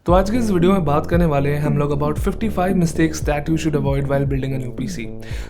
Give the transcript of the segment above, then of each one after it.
तो आज की इस वीडियो में बात करने वाले हैं हम लोग about 55 mistakes that you should avoid while building a new PC.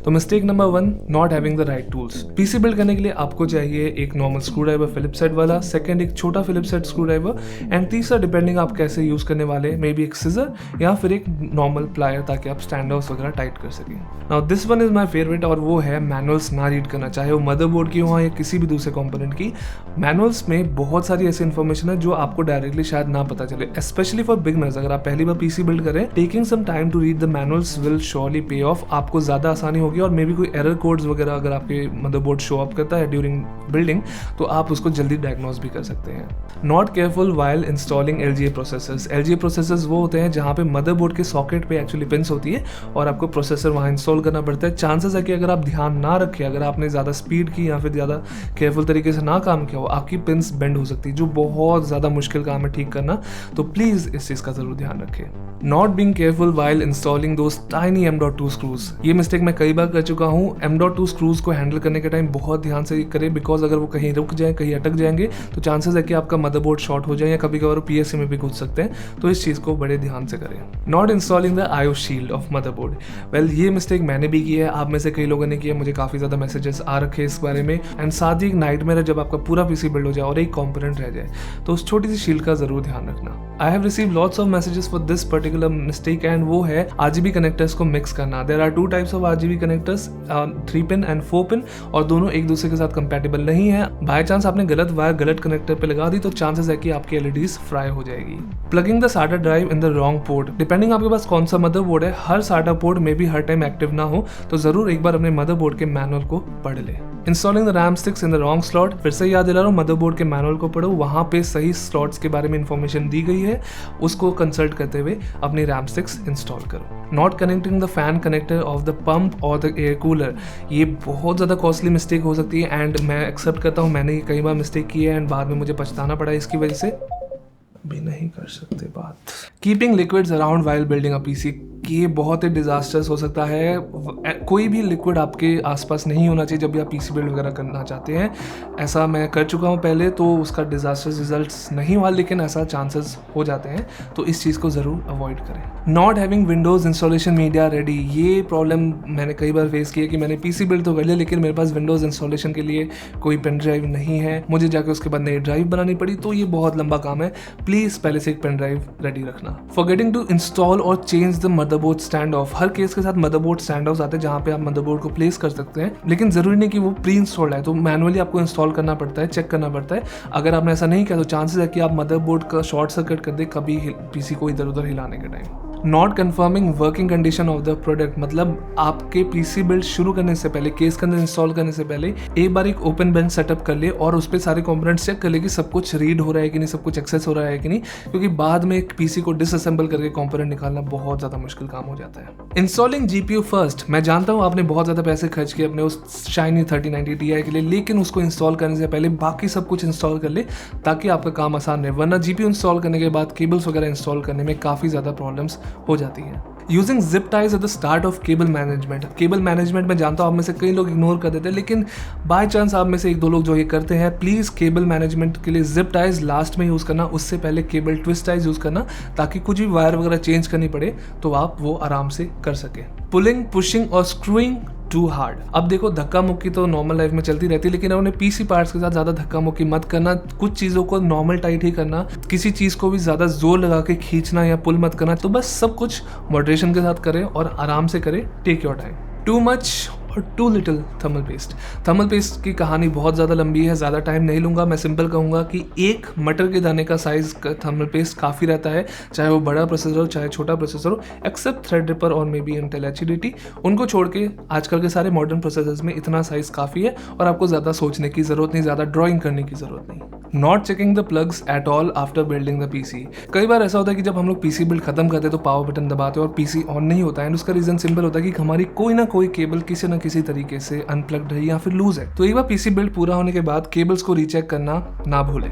तो mistake number 1, not having the right tools. PC build करने के लिए आपको चाहिए एक normal screw driver Phillips head वाला, सेकंड एक छोटा Phillips head screw driver, and तीसरा डिपेंडिंग आप कैसे यूज करने वाले, मे बी एक सिजर या फिर एक नॉर्मल प्लायर, ताकि आप स्टैंड हाउस वगैरह टाइट कर सकें। Now this one is my favourite, और वो है मैनुअल्स ना रीड करना, चाहे वो मदरबोर्ड की हो या किसी भी दूसरे कंपोनेंट की। मैनुअल्स में बहुत सारी ऐसी इन्फॉर्मेशन है जो आपको डायरेक्टली शायद ना पता चले, स्पेशली फॉर बिगनर्स। अगर आप पहली बार पीसी बिल्ड करें, taking some time to read the manuals will surely pay off. आपको ज्यादा आसानी होगी, और मे बी कोई एरर कोड्स वगैरह अगर आपके मदरबोर्ड शो अप करता है ड्यूरिंग बिल्डिंग, तो आप उसको जल्दी डायग्नोज भी कर सकते हैं। Not careful while installing LGA processors. LGA processors वो होते हैं जहाँ पे मदरबोर्ड के सॉकेट पे एक्चुअली पिन्स होती है और आपको प्रोसेसर वहाँ इंस्टॉल करना पड़ता है। चांसेस है कि अगर आप ध्यान ना रखें, अगर आपने ज़्यादा स्पीड की या फिर ज़्यादा केयरफुल तरीके से ना काम किया हो, आपकी पिन्स बेंड हो सकती है, जो बहुत ज़्यादा मुश्किल काम है ठीक करना। तो प्लीज़ इस चीज़ का ज़रूर ध्यान रखें। Not being careful while installing those tiny M.2 screws. ये मिस्टेक मैं कई बार कर चुका हूँ। M.2 स्क्रूज को हैंडल करने के टाइम बहुत ध्यान से करें, बिकॉज अगर वो कहीं रुक जाए, कहीं अटक जाएंगे, तो चांसेस है कि आपका मदरबोर्ड शॉर्ट हो जाए या कभी कभार PSU में भी घुस सकते हैं। तो इस चीज़ को बड़े ध्यान से करें। Not installing the IO shield of motherboard. Well, ये मिस्टेक मैंने भी की है, आप में से कई लोगों ने की है, मुझे काफ़ी ज़्यादा मैसेजेस आ रखे हैं इस बारे में। एंड साथ ही एक नाइटमेयर है जब आपका पूरा पीसी बिल्ड हो जाए और एक कंपोनेंट रह जाए, तो उस छोटी सी शील्ड का जरूर ध्यान रखना। I have receive lots of messages for this particular mistake, and वो है RGB कनेक्टर्स को मिक्स करना। There are 2 types of RGB connectors, 3 pin and 4 pin, और दोनों एक दूसरे के साथ कंपैटिबल नहीं है। बाय चांस आपने गलत वायर गलत कनेक्टर पे लगा दी, तो चांसेस है कि आपकी LEDs फ्राई हो जाएगी। Plugging the SATA drive in the wrong port. Depending आपके पास कौन सा मदरबोर्ड है, हर SATA पोर्ट में भी हर टाइम एक्टिव ना हो, तो जरूर एक बार अपने मदरबोर्ड के मैनुअल को पढ़ ले। Installing the RAM sticks in the wrong slot. फिर से याद दिला रहा हूँ, मदरबोर्ड के मैनुअल को पढ़ो, वहाँ पे सही स्लॉट्स के बारे में इंफॉर्मेशन दी गई है, उसको कंसल्ट करते हुए अपनी रैम स्टिक्स इंस्टॉल करो। Not connecting the fan connector of the pump और द एयर कूलर। ये बहुत ज़्यादा कॉस्टली मिस्टेक हो सकती है, एंड मैं एक्सेप्ट करता हूँ, मैंने ये कई बार मिस्टेक की है एंड बाद में मुझे पछताना पड़ा इसकी वजह से। भी नहीं कर सकते बात। Keeping liquids around while building a PC, ये बहुत ही डिजास्टर्स हो सकता है। कोई भी लिक्विड आपके आसपास नहीं होना चाहिए जब भी आप पीसी बिल्ड वगैरह करना चाहते हैं। ऐसा मैं कर चुका हूँ पहले, तो उसका डिजास्टर्स रिजल्ट्स नहीं हुआ, लेकिन ऐसा चांसेस हो जाते हैं, तो इस चीज़ को ज़रूर अवॉइड करें। Not having Windows installation media ready. ये प्रॉब्लम मैंने कई बार फेस की है कि मैंने पीसी बिल्ड तो कर लिया, लेकिन मेरे पास विंडोज़ इंस्टॉलेशन के लिए कोई पेन ड्राइव नहीं है, मुझे जाकर उसके बाद नई ड्राइव बनानी पड़ी, तो ये बहुत लंबा काम है। प्लीज़ पहले से एक पेन ड्राइव रेडी रखना। फॉरगेटिंग टू इंस्टॉल और change the motherboard stand of. Her case के साथ मदरबोर्ड स्टैंड ऑफ आते हैं जहाँ पे आप मदरबोर्ड को प्लेस कर सकते हैं, लेकिन जरूरी नहीं कि वो प्री इंस्टॉल्ड है, तो मैनुअली आपको इंस्टॉल करना पड़ता है, चेक करना पड़ता है। अगर आपने ऐसा नहीं किया तो चांसेस है कि आप मदरबोर्ड का शॉर्ट सर्किट कर दे कभी पीसी को इधर उधर हिलाने के time. Not confirming working condition of the product. मतलब आपके पीसी बिल्ड शुरू करने से पहले, केस के अंदर इंस्टॉल करने से पहले एक बार एक ओपन बेंच सेटअप कर ले और उस पर सारे कंपोनेंट्स चेक कर ले कि सब कुछ रीड हो रहा है कि नहीं, सब कुछ एक्सेस हो रहा है कि नहीं, क्योंकि बाद में एक पीसी को डिसअसेंबल करके कंपोनेंट निकालना बहुत ज़्यादा मुश्किल काम हो जाता है। Installing GPU first. मैं जानता हूँ आपने बहुत ज़्यादा पैसे खर्च किए अपने उस शाइनी 3090 Ti के लिए, लेकिन उसको इंस्टॉल करने से पहले बाकी सब कुछ इंस्टॉल कर ले ताकि आपका काम आसान रहे, वरना GPU इंस्टॉल करने के बाद केबल्स वगैरह इंस्टॉल करने में काफ़ी ज़्यादा प्रॉब्लम्स हो जाती हैं। Using zip ties at the start of cable management. Cable management में जानता हूँ आप में से कई लोग इग्नोर कर देते हैं, लेकिन बाय चांस आप में से 1-2 लोग जो ये करते हैं, प्लीज़ केबल मैनेजमेंट के लिए जिप टाइज लास्ट में यूज़ करना, उससे पहले केबल ट्विस्ट टाइज यूज़ करना, ताकि कुछ भी वायर वगैरह चेंज करनी पड़े तो आप वो आराम से कर सकें। पुलिंग, पुशिंग और स्क्रूइंग टू हार्ड। अब देखो, धक्का मुक्की तो नॉर्मल लाइफ में चलती रहती है, लेकिन अपने पीसी पार्ट्स के साथ ज़्यादा धक्का मुक्की मत करना। कुछ चीज़ों को नॉर्मल टाइट ही करना, किसी चीज़ को भी ज़्यादा जोर लगा के खींचना या पुल मत करना। तो बस सब कुछ मॉडरेशन के साथ करें और आराम से करें, take your time. Too much और too little thermal paste. Thermal paste की कहानी बहुत ज़्यादा लंबी है, ज़्यादा टाइम नहीं लूँगा। मैं सिंपल कहूँगा कि एक मटर के दाने का साइज़ का थर्मल पेस्ट काफ़ी रहता है, चाहे वो बड़ा प्रोसेसर हो चाहे छोटा प्रोसेसर हो, एक्सेप्ट थ्रेडरिपर और मे बी इंटेल HDD। उनको छोड़ के आजकल के सारे मॉडर्न प्रोसेसर्स में इतना साइज़ काफ़ी है और आपको ज़्यादा सोचने की ज़रूरत नहीं, ज़्यादा ड्राइंग करने की ज़रूरत नहीं। Not checking the plugs at all after building the PC. कई बार ऐसा होता है कि जब हम लोग पीसी बिल्ड खत्म करते हैं तो पावर बटन दबाते हैं और पीसी ऑन नहीं होता है, एंड उसका रीज़न सिंपल होता है कि हमारी कोई ना कोई केबल किसी न किसी तरीके से अनप्लग्ड है या फिर लूज है। तो एक बार पीसी बिल्ड पूरा होने के बाद केबल्स को रीचेक करना ना भूलें।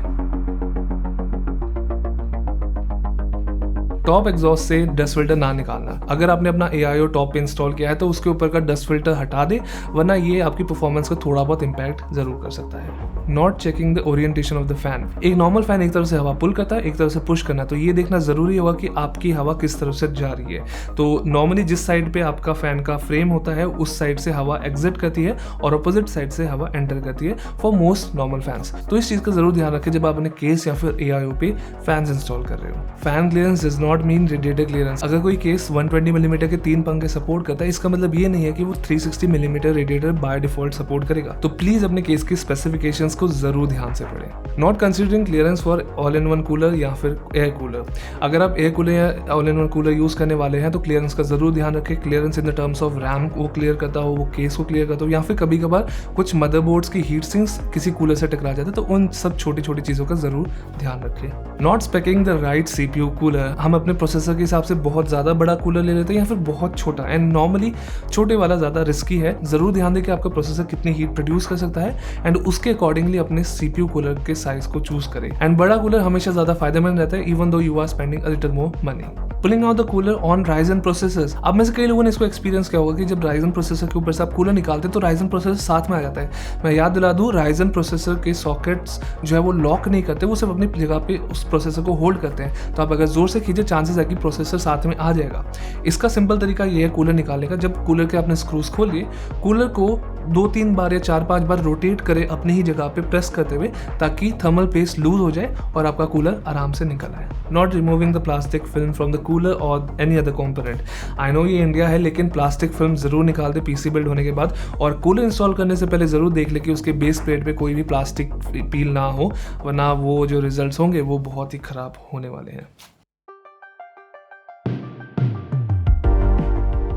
टॉप एग्जॉस्ट से डस्ट फिल्टर ना निकालना। अगर आपने अपना AIO टॉप पे इंस्टॉल किया है तो उसके ऊपर का डस्ट फिल्टर हटा दे, वरना ये आपकी परफॉर्मेंस को थोड़ा बहुत इंपैक्ट जरूर कर सकता है। Not checking the orientation of the fan. एक नॉर्मल फैन एक तरफ से हवा पुल करता है, एक तरफ से पुश करना, तो ये देखना जरूरी होगा कि आपकी हवा किस तरफ से जा रही है। तो नॉर्मली जिस साइड पे आपका फैन का फ्रेम होता है उस साइड से हवा एग्जिट करती है और अपोजिट साइड से हवा एंटर करती है फॉर मोस्ट नॉर्मल फैंस। तो इस चीज का जरूर ध्यान रखें जब आप अपने केस या फिर AIO पे फैंस इंस्टॉल कर रहे हो। Fan clearance does not mean radiator clearance. अगर कोई केस 120 मिलीमीटर के 3 पंखे सपोर्ट करता है, इसका मतलब ये नहीं है कि वो 360 millimetre radiator by default support करेगा। तो प्लीज अपने केस की स्पेसिफिकेशंस को जरूर ध्यान से पढ़ें। Not considering clearance for all in one cooler या फिर एयर कूलर। अगर आप एयर कूलर या all in one cooler use करने वाले हैं तो क्लियरेंस का जरूर ध्यान रखें। Clearance in the terms of RAM वो क्लियर करता हो, वो केस को क्लियर करता हो, या फिर कभी कभार कुछ मदरबोर्ड्स की हीट सिंक्स किसी कूलर से टकरा जाते हैं, तो उन सब छोटी छोटी चीजों का जरूर ध्यान रखें। Not speccing the right CPU cooler. हम अपने प्रोसेसर के हिसाब से बहुत ज्यादा बड़ा कूलर ले लेते हैं या फिर बहुत छोटा, एंड नॉर्मली छोटे वाला ज्यादा रिस्की है। जरूर ध्यान दें कि आपका प्रोसेसर कितनी हीट प्रोड्यूस कर सकता है एंड उसके अकॉर्डिंगली अपने CPU कूलर के साइज को चूज करें। एंड बड़ा कूलर हमेशा ज्यादा फायदेमंद रहता है even though you are spending a little more money. Pulling out the cooler on Ryzen processors. अब में से कई लोगों ने इसको एक्सपीरियंस किया होगा कि जब Ryzen प्रोसेसर के ऊपर से आप कूलर निकालते हैं तो Ryzen प्रोसेसर साथ में आ जाता है। मैं याद दिला दूं, Ryzen प्रोसेसर के सॉकेट्स जो है वो लॉक नहीं करते, वो सिर्फ अपनी जगह पे उस प्रोसेसर को होल्ड करते हैं। तो आप अगर जोर से खींचे, चांसेस है कि प्रोसेसर साथ में आ जाएगा। इसका सिंपल तरीका ये है कूलर निकालने का, जब कूलर के आपने स्क्रूज खोलिए, कूलर को 2-3 बार या 4-5 बार रोटेट करें अपनी ही जगह पे प्रेस करते हुए, ताकि थर्मल पेस्ट लूज हो जाए और आपका कूलर आराम से निकल आए। Not removing the plastic film from the cooler और any other component. I know ये इंडिया है, लेकिन प्लास्टिक फिल्म जरूर निकाल दे PC बिल्ड होने के बाद, और कूलर इंस्टॉल करने से पहले जरूर देख ले कि उसके बेस प्लेट पे कोई भी प्लास्टिक पील ना हो, वरना वो जो रिजल्ट्स होंगे वो बहुत ही खराब होने वाले हैं।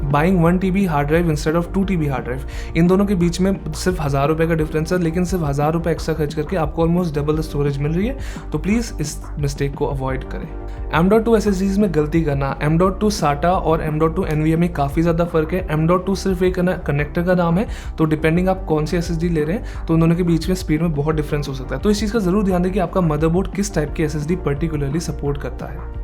Buying 1 TB hard drive instead of 2 TB hard drive. इन दोनों के बीच में सिर्फ 1000 रुपये का डिफरेंस है, लेकिन सिर्फ 1000 रुपये एक्स्ट्रा खर्च करके आपको ऑलमोस्ट डबल द स्टोरेज मिल रही है। तो प्लीज़ इस मिस्टेक को अवॉइड करें। M.2 SSDs में गलती करना। M.2 SATA और M.2 NVMe में काफ़ी ज़्यादा फर्क है। M.2 सिर्फ एक कनेक्टर का नाम है, तो डिपेंडिंग आप कौन सी SSD ले रहे हैं तो उन दोनों के बीच में स्पीड में बहुत डिफरेंस हो सकता है। तो इस चीज़ का जरूर ध्यान दें कि आपका मदरबोर्ड किस टाइप की SSD पर्टिकुलरली सपोर्ट करता है।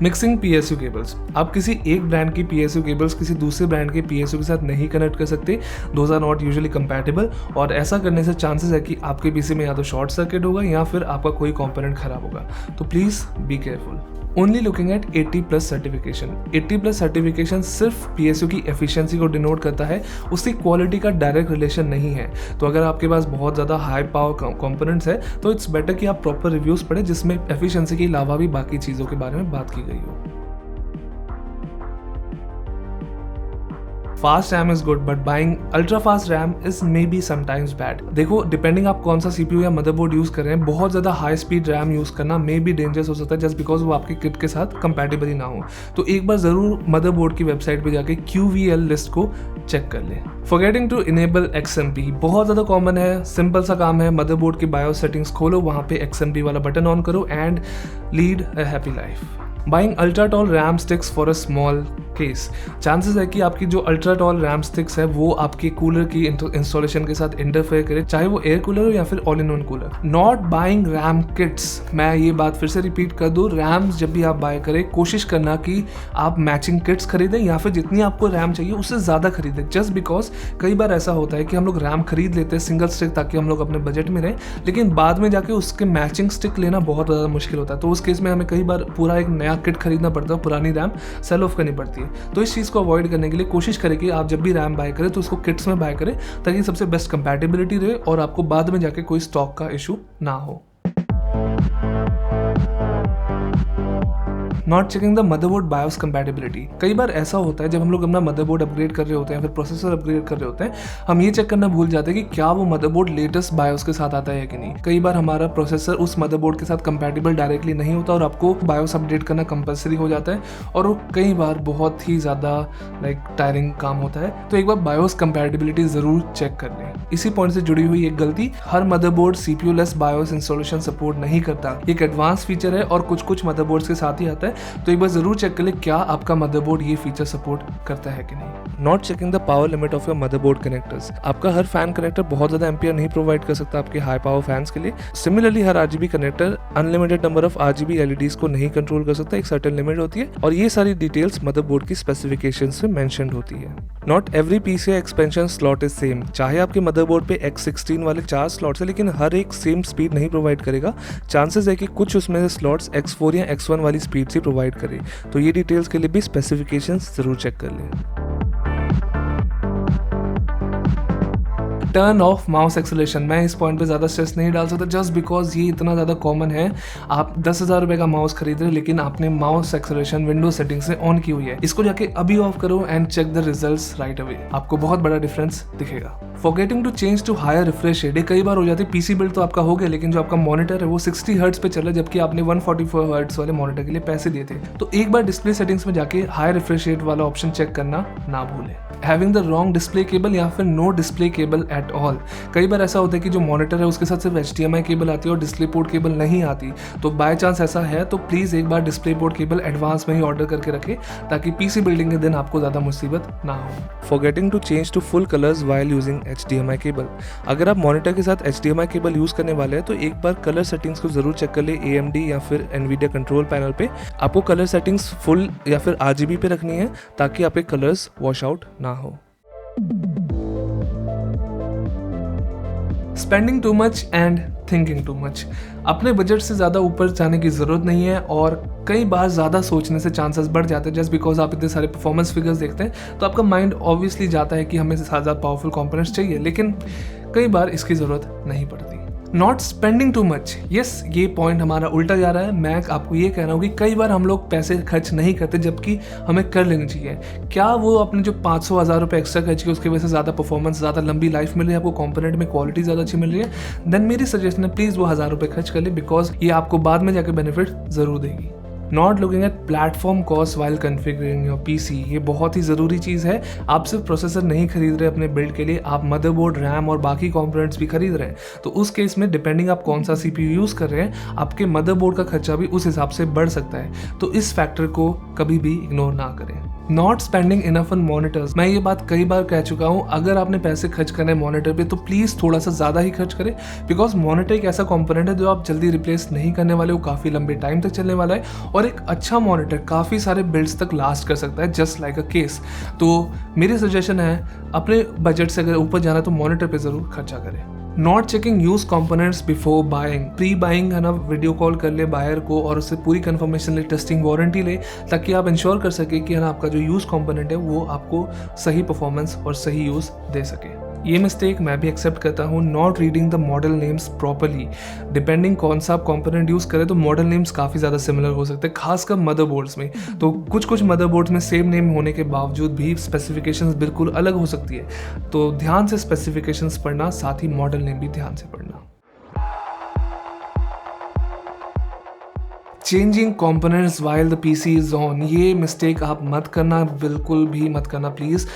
Mixing PSU cables. आप किसी एक ब्रांड की PSU केबल्स किसी दूसरे ब्रांड के PSU के साथ नहीं कनेक्ट कर सकते। Those are not usually compatible, और ऐसा करने से चांसेस है कि आपके PC में या तो शॉर्ट सर्किट होगा या फिर आपका कोई कंपोनेंट खराब होगा। तो please be careful. Only looking at 80+ certification. 80+ certification सिर्फ PSU की एफिशिएंसी को डिनोट करता है, उसकी क्वालिटी का डायरेक्ट रिलेशन नहीं है। तो अगर आपके पास बहुत ज़्यादा हाई पावर कंपोनेंट्स है तो इट्स बेटर कि आप प्रॉपर रिव्यूज़ पढ़ें जिसमें एफिशिएंसी के अलावा भी बाकी चीज़ों के बारे में बात की गई हो। Fast RAM is good but buying ultra fast RAM is may be sometimes bad. देखो, डिपेंडिंग आप कौन सा CPU या मदरबोर्ड यूज कर रहे हैं, बहुत ज्यादा हाई स्पीड रैम यूज करना मे बी डेंजरस हो सकता है जस्ट बिकॉज वो आपके किट के साथ कंपैटिबल ही ना हो। तो एक बार जरूर मदरबोर्ड की वेबसाइट पे जाके QVL लिस्ट को चेक कर ले। फॉरगेटिंग टू इनेबल XMP बहुत ज़्यादा कॉमन है, सिंपल सा काम है। मदरबोर्ड की बायोस सेटिंग्स खोलो, वहाँ पे XMP वाला बटन ऑन करो and lead a happy life. Buying ultra tall RAM sticks for a small case. Chances है कि आपकी जो अल्ट्रा टॉल रैम स्टिक्स है वो आपके कूलर की इंस्टॉलेशन के साथ इंटरफेयर करे, चाहे वो एयर कूलर हो या फिर all in one cooler. Not buying RAM kits. मैं ये बात फिर से रिपीट कर दूं, रैम्स जब भी आप बाय करें कोशिश करना कि आप मैचिंग किट्स खरीदें या फिर जितनी आपको रैम चाहिए उससे ज़्यादा खरीदें। जस्ट बिकॉज कई बार ऐसा होता है कि हम लोग रैम खरीद लेते हैं सिंगल स्टिक ताकि हम लोग अपने बजट में रहें, लेकिन बाद में जाके उसके मैचिंग स्टिक लेना बहुत ज़्यादा मुश्किल होता है। तो उस केस में हमें कई बार पूरा एक नया किट खरीदना पड़ता है, पुरानी रैम सेल ऑफ करनी पड़ती है। तो इस चीज़ को अवॉइड करने के लिए कोशिश करें कि आप जब भी रैम बाय करें तो उसको किट्स में बाय करें ताकि सबसे बेस्ट कंपैटिबिलिटी रहे और आपको बाद में जाके कोई स्टॉक का इशू ना हो। Not checking the motherboard BIOS compatibility. कई बार ऐसा होता है जब हम लोग अपना मदरबोर्ड अपग्रेड कर रहे होते हैं, फिर प्रोसेसर अपग्रेड कर रहे होते हैं, हम ये चेक करना भूल जाते हैं कि क्या वो मदरबोर्ड लेटेस्ट बायोस के साथ आता है कि नहीं। कई बार हमारा प्रोसेसर उस मदरबोर्ड के साथ कंपैटिबल डायरेक्टली नहीं होता और आपको बायोस अपडेट करना कंपलसरी हो जाता है, और वो कई बार बहुत ही ज़्यादा टायरिंग काम होता है। तो एक बार बायोस कंपैटिबिलिटी ज़रूर चेक कर लें। इसी पॉइंट से जुड़ी हुई एक गलती, हर motherboard CPU less BIOS installation support नहीं करता। एक एडवांस फीचर है और कुछ मदरबोर्ड्स के साथ ही आता है, तो एक बार जरूर चेक कर ले क्या आपका मदरबोर्ड ये फीचर सपोर्ट करता है कि नहीं। Not checking the power limit of your motherboard connectors. आपका हर फैन कनेक्टर बहुत ज्यादा एम्पियर नहीं प्रोवाइड कर सकता आपके हाई पावर फैंस के लिए। Similarly her RGB connector unlimited number of RGB LEDs को नहीं कंट्रोल कर सकता, एक सर्टेन लिमिट होती है और ये सारी डिटेल्स मदरबोर्ड की स्पेसिफिकेशंस में मेंशन्ड होती है। Not every PCI expansion slot is same. चाहे आपके मदरबोर्ड पे X16 वाले 4 स्लॉट्स है, लेकिन हर एक सेम स्पीड नहीं प्रोवाइड करेगा। चांसेस है कि कुछ उसमें से स्लॉट्स X4 या X1 वाली स्पीड से प्रोवाइड करे, तो ये डिटेल्स के लिए भी स्पेसिफिकेशंस जरूर चेक कर लें। टर्न ऑफ माउस एक्सेलरेशन, मैं इस पॉइंट पे ज़्यादा स्ट्रेस नहीं डाल सकता जस्ट बिकॉज ये इतना ज़्यादा कॉमन है। आप 10,000 रुपये का माउस खरीद रहे हैं लेकिन आपने माउस एक्सेलरेशन विंडो सेटिंग से ऑन की हुई है। इसको जाके अभी ऑफ करो and check the results right away, आपको बहुत बड़ा डिफरेंस दिखेगा। Forgetting to change to higher refresh rate, कई बार हो जाती है। पीसी बिल्ड तो आपका हो गया लेकिन जो आपका मॉनिटर है वो 60 हर्ट्ज पे चल रहा है जबकि आपने 144 हर्ट्ज वाले मॉनिटर के लिए पैसे दिए थे। तो एक बार डिस्प्ले सेटिंग्स में जाके हायर रिफ्रेश रेट वाला ऑप्शन चेक करना ना भूलें। Having the wrong display cable या फिर no display cable at all, कई बार ऐसा होता है कि जो मॉनिटर है उसके साथ सिर्फ HDMI केबल आती है और डिस्प्ले पोर्ट केबल नहीं आती। तो बाय चांस ऐसा है तो प्लीज़ एक बार डिस्प्ले पोर्ट केबल एडवांस में ही ऑर्डर करके रखें ताकि पीसी बिल्डिंग के दिन आपको ज़्यादा मुसीबत ना हो। Forgetting to change to full colours while using HDMI cable, अगर आप मॉनिटर के साथ HDMI केबल यूज़ करने वाले हैं तो एक बार कलर सेटिंग्स को जरूर चेक कर ले। AMD या फिर NVIDIA कंट्रोल पैनल पे आपको कलर सेटिंग्स फुल या फिर RGB पे रखनी है ताकि आपके कलर्स वॉश आउट ना हो। Spending too much and thinking too much, अपने बजट से ज़्यादा ऊपर जाने की ज़रूरत नहीं है और कई बार ज़्यादा सोचने से चांसेस बढ़ जाते हैं। जस्ट बिकॉज आप इतने सारे परफॉर्मेंस फिगर्स देखते हैं तो आपका माइंड ऑब्वियसली जाता है कि हमें ज़्यादा पावरफुल कंपोनेंट्स चाहिए, लेकिन कई बार इसकी ज़रूरत नहीं पड़ती। Not spending too much, yes ये पॉइंट हमारा उल्टा जा रहा है। मैं आपको ये कह रहा हूँ कि कई बार हम लोग पैसे खर्च नहीं करते जबकि हमें कर लेनी चाहिए। क्या वो अपने जो 500-1000 रुपये एक्स्ट्रा खर्च किए उसकी वजह से ज़्यादा परफॉर्मेंस, ज़्यादा लंबी लाइफ मिल रही है, आपको कंपोनेंट में क्वालिटी ज़्यादा अच्छी मिल रही है, देन मेरी सजेशन है प्लीज़ वो 1000 रुपये खर्च कर ले बिकॉज ये आपको बाद में जाकर बेनिफिट ज़रूर देगी। Not looking at platform cost while configuring your PC, ये बहुत ही ज़रूरी चीज़ है। आप सिर्फ प्रोसेसर नहीं खरीद रहे अपने बिल्ड के लिए, आप मदरबोर्ड, रैम और बाकी कंपोनेंट्स भी खरीद रहे हैं। तो उस केस में डिपेंडिंग आप कौन सा CPU यूज़ कर रहे हैं, आपके मदरबोर्ड का खर्चा भी उस हिसाब से बढ़ सकता है। तो इस फैक्टर को कभी भी इग्नोर ना करें। Not spending enough on monitors, मैं ये बात कई बार कह चुका हूँ, अगर आपने पैसे खर्च करने हैं मॉनिटर पे तो प्लीज़ थोड़ा सा ज़्यादा ही खर्च करें बिकॉज मॉनिटर एक ऐसा कंपोनेंट है जो आप जल्दी रिप्लेस नहीं करने वाले हो, काफ़ी लंबे टाइम तक चलने वाला है और एक अच्छा मॉनिटर काफ़ी सारे बिल्ड्स तक लास्ट कर सकता है जस्ट लाइक अ केस। तो मेरी सजेशन है अपने बजट से अगर ऊपर जाना है तो मॉनिटर पे ज़रूर खर्चा करें। Not checking use components before buying, pre buying है ना, वीडियो कॉल कर ले बायर को और उससे पूरी कंफर्मेशन ले, टेस्टिंग वारंटी ले ताकि आप इंश्योर कर सके कि है ना आपका जो यूज कंपोनेंट है वो आपको सही परफॉर्मेंस और सही यूज दे सके। ये मिस्टेक मैं भी एक्सेप्ट करता हूँ। Not reading the model names properly, depending कौन सा आप कंपोनेंट यूज़ करें तो मॉडल नेम्स काफ़ी ज़्यादा सिमिलर हो सकते हैं, खासकर मदरबोर्ड्स में। तो कुछ मदरबोर्ड्स में सेम नेम होने के बावजूद भी स्पेसिफिकेशंस बिल्कुल अलग हो सकती है। तो ध्यान से स्पेसिफिकेशंस पढ़ना, साथ ही मॉडल नेम भी ध्यान से पढ़ना। Changing components while the PC is on, ये मिस्टेक आप मत करना, बिल्कुल भी मत करना प्लीज़।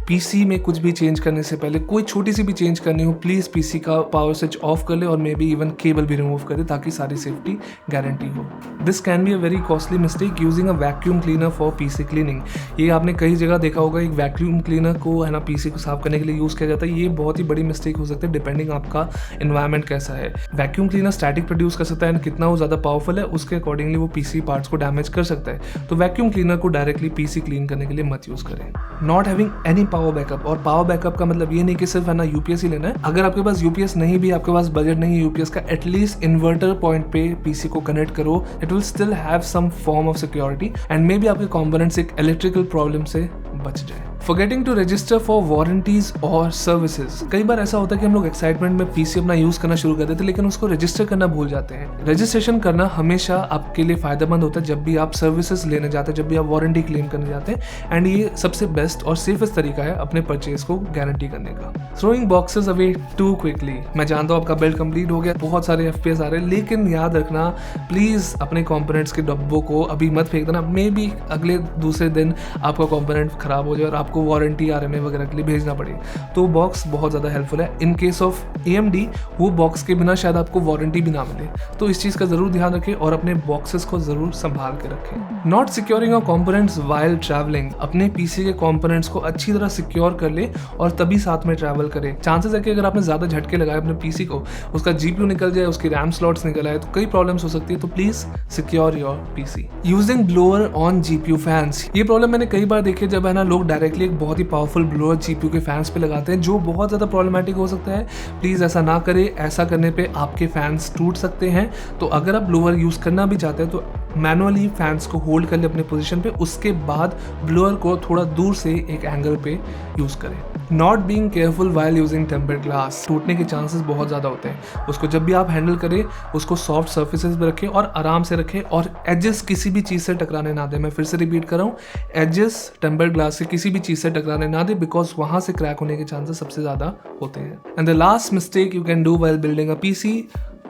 पीसी में कुछ भी चेंज करने से पहले, कोई छोटी सी भी चेंज करनी हो, प्लीज़ पीसी का पावर स्विच ऑफ कर ले और मे बी इवन केबल भी रिमूव कर दे ताकि सारी सेफ्टी गारंटी हो। This can be a very costly mistake using a vacuum cleaner for PC cleaning. ये आपने कई जगह देखा होगा, एक वैक्यूम क्लीनर को है ना पीसी को साफ करने के लिए यूज़ किया जाता है। ये बहुत ही बड़ी मिस्टेक हो सकती है डिपेंडिंग आपका इन्वायरमेंट कैसा है। वैक्यूम क्लीनर स्टैटिक प्रोड्यूस कर सकता है, कितना वो ज़्यादा पावरफुल है उसके अकॉर्डिंगली वो पीसी पार्ट्स को डैमेज कर सकता है। तो वैक्यूम क्लीनर को डायरेक्टली पीसी क्लीन करने के लिए मत यूज़ करें। Not having any power backup, और पावर बैकअप का मतलब ये नहीं कि सिर्फ है ना यूपीएस ही लेना है। अगर आपके पास यूपीएस नहीं भी, आपके पास बजट नहीं है यूपीएस का, एटलीस्ट इन्वर्टर पॉइंट पे पीसी को कनेक्ट करो। It will still have some form of security and maybe आपके कंपोनेंट्स एक इलेक्ट्रिकल प्रॉब्लम से बच जाए। Forgetting to register for warranties और सर्विसेज, कई बार ऐसा होता है कि हम लोग एक्साइटमेंट में पीसी अपना यूज करना शुरू कर देते हैं लेकिन उसको रजिस्टर करना भूल जाते हैं। रजिस्ट्रेशन करना हमेशा आपके लिए फायदेमंद होता है जब भी आप सर्विसेज लेने जाते हैं, जब भी आप वारंटी क्लेम करने जाते हैं, एंड ये सबसे बेस्ट और सेफेस्ट तरीका है अपने परचेज को गारंटी करने का। Throwing boxes away too quickly, मैं जानता हूँ आपका बिल्ड कंप्लीट हो गया, बहुत सारे FPS आ रहे हैं, लेकिन याद रखना प्लीज अपने कंपोनेंट्स के डब्बों को अभी मत फेंक देना। मे बी अगले दूसरे दिन आपका कंपोनेंट खराब हो जाए और आपको आपको वारंटी RMA वगैरह के लिए भेजना पड़े, तो बॉक्स बहुत ज़्यादा हेल्पफुल है। इन केस ऑफ AMD वो बॉक्स के बिना शायद आपको वारंटी भी ना मिले, तो इस चीज़ का ज़रूर ध्यान रखें और अपने बॉक्सेस को ज़रूर संभाल के रखें। Not securing your components while travelling, अपने PC के कंपोनेंट्स को अच्छी तरह सिक्योर कर ले और तभी साथ में ट्रैवल करें। चांसेस है कि अगर आपने ज़्यादा झटके लगाए अपने PC को, उसका GPU निकल जाए, उसकी RAM स्लॉट्स निकल आए, तो कई प्रॉब्लम्स हो सकती है। तो please secure your PC। Using blower on GPU fans, ये प्रॉब्लम मैंने कई बार देखी है जब है ना लोग डायरेक्टली एक बहुत ही पावरफुल ब्लोअर GPU के फैंस पे लगाते हैं, जो बहुत ज़्यादा प्रॉब्लमेटिक हो सकता है। प्लीज़ ऐसा ना करें, ऐसा करने पे आपके फैंस टूट सकते हैं। तो अगर आप ब्लोअर यूज़ करना भी चाहते हैं तो मैनुअली फैंस को होल्ड कर ले अपने पोजीशन पे, उसके बाद ब्लोअर को थोड़ा दूर से एक एंगल पे यूज़ करें। Not being careful while using tempered glass, टूटने के चांसेस बहुत ज़्यादा होते हैं। उसको जब भी आप हैंडल करें, उसको सॉफ्ट सर्फेसेस पे रखें और आराम से रखें, और एजेस किसी भी चीज़ से टकराने ना दें। मैं फिर से रिपीट कर रहा हूँ, एजेस टेम्पर्ड ग्लास के किसी भी चीज़ से टकराने ना दें, बिकॉज वहाँ से क्रैक होने के चांसेस सबसे ज़्यादा होते हैं। And the last mistake you can do while building a PC,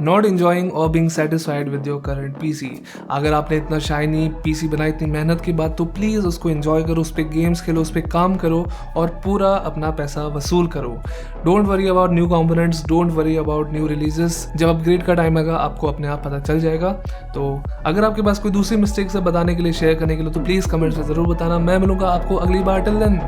not enjoying और being satisfied with your current PC। अगर आपने इतना शाइनी PC बनाया इतनी मेहनत के बाद, तो प्लीज़ उसको एंजॉय करो, उस पर गेम्स खेलो, उस पर काम करो और पूरा अपना पैसा वसूल करो। Don't worry about new components, don't worry about new releases. जब अपग्रेड का टाइम आएगा आपको अपने आप पता चल जाएगा। तो अगर आपके पास कोई दूसरी मिस्टेक्स है बताने के लिए, शेयर करने के लिए, तो प्लीज़ कमेंट्स में ज़रूर बताना। मैं मिलूंगा आपको अगली बार। Till then.